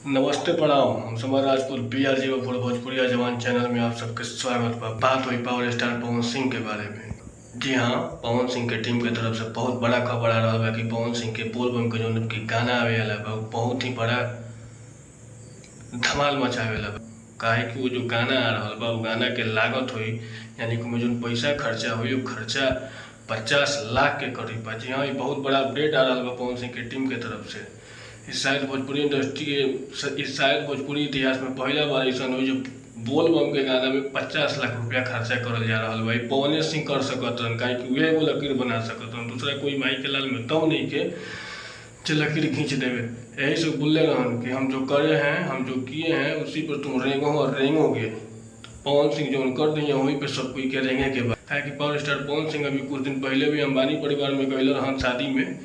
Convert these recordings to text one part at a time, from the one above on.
नमस्ते प्रणाम। हम समाज राजपूत PRG भोजपुरिया जवान चैनल में आप सबके स्वागत बा। बात हुई पावर स्टार पवन सिंह के बारे में। जी हाँ, पवन सिंह के टीम के तरफ से बहुत बड़ा खबर आ रहा है कि पवन सिंह के बोलबम के जो की गाना आवे वाला बा बहुत ही बड़ा धमाल मचावे वाला बा। काहे कि वो जो गाना आ रहा बा वो गाना के लागत हुई यानी कि जो पैसा खर्चा हुई वो खर्चा 50 लाख के करीब बा। जी हाँ, ये बहुत बड़ा अपडेट आ रहा बा पवन सिंह के टीम के तरफ से। शायद भोजपुरी इंडस्ट्री के शायद भोजपुरी इतिहास में पहला बार ऐसा हुई जो बोल बम के गाना में 50 लाख रुपया खर्चा करल जा रहा है। पवने सिंह कर सकतन काहे कि वे वो लकीर बना सकतन, दूसरा कोई माई के लाल में तब नहीं के जो लकीर खींच देवे। यही से बोले रहन कि हम जो करे हैं, हम जो किए हैं उसी पर तुम रेंगो और रेंगोगे। पवन सिंह जो कर दिए वहीं पे सब कोई के रेंगे के बाद। है कि पावर स्टार पवन सिंह अभी कुछ दिन पहले भी अंबानी परिवार में गए रहन शादी में,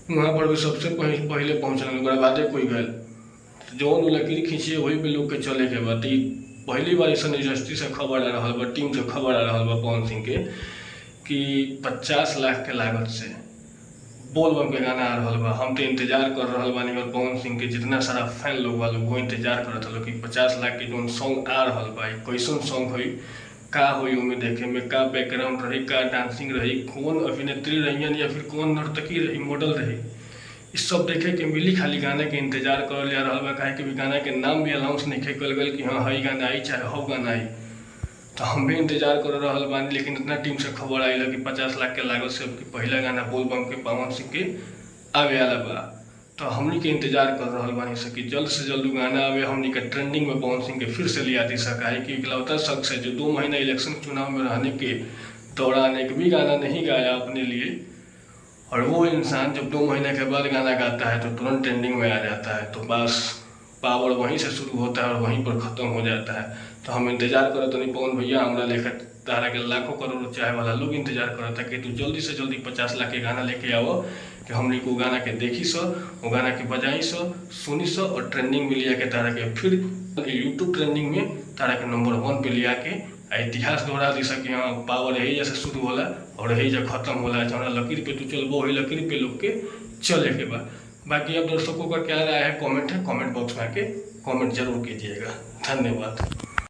वहाँ पर भी सबसे पहले पहुँचल बादे कोई गए जो लकीर खींचिए वही पे लोग के चले के बाद। पहली बार ऐसा इंडस्ट्री से खबर आ रहा बा, टीम से खबर आ रहा बा पवन सिंह के कि 50 लाख के लागत से बोल बम के गाना आ रहा बा। हम तो इंतजार कर रहा बानी और पवन सिंह के जितना सारा फैन लोग बा वो इंतजार करत हलो कि 50 लाख के जो सॉन्ग आ रहा बा कैसन सॉन्ग हुई, का हुई उमें देखे में, का बैकग्राउंड रही, का डांसिंग रही, कौन अभिनेत्री रही या फिर कौन नर्तकी रही, मॉडल रही, इस सब देखे के मिली। खाली गाने के इंतजार कर जा रहा बा काहे कि गाना के नाम भी अनाउंस नहीं कल गल कि हाँ हई गाना आई चाहे हो गाना आई। तो हम भी इंतजार कर रहा बानी, लेकिन इतना टीम से खबर आई कि 50 लाख के लागत से पहला गाना बोल बम के पवन सिंह के आवे वाला बा। तो हमनी के इंतजार कर रहा बानी से कि जल्द से जल्द गाना आवे, हमनी के ट्रेंडिंग में पवन सिंह के फिर से लिया दी सका है कि इकलौता शख्स है जो 2 महीना इलेक्शन चुनाव में रहने के दौरान एक भी गाना नहीं गाया अपने लिए, और वो इंसान जब 2 महीने के बाद गाना गाता है तो तुरंत ट्रेंडिंग में आ जाता है। तो बस पावर वहीं से शुरू होता है और वहीं पर ख़त्म हो जाता है। तो हम इंतजार करो तो नहीं पवन भैया, हमारा लेकर तारा के लाखों करोड़ों चाहे वाला लोग इंतजार करता कि तू जल्दी से जल्दी 50 लाख के गाना लेके आओ कि हमने को गाना के देखी सो, वो गाना के बजाई सो, सुनी सो और ट्रेंडिंग में लिया के तारा के फिर यूट्यूब ट्रेंडिंग में तारा के नंबर 1 पे लिया के इतिहास दोहरा दी सके। हाँ, पावर यही जैसे शुरू होला और यही जब खत्म होला, जहाँ लकीर पे तू चलबो वही लकीर पे लोग के चले के बाद। बाकी अब दर्शकों का क्या राय है कमेंट बॉक्स में आके कमेंट जरूर कीजिएगा। धन्यवाद।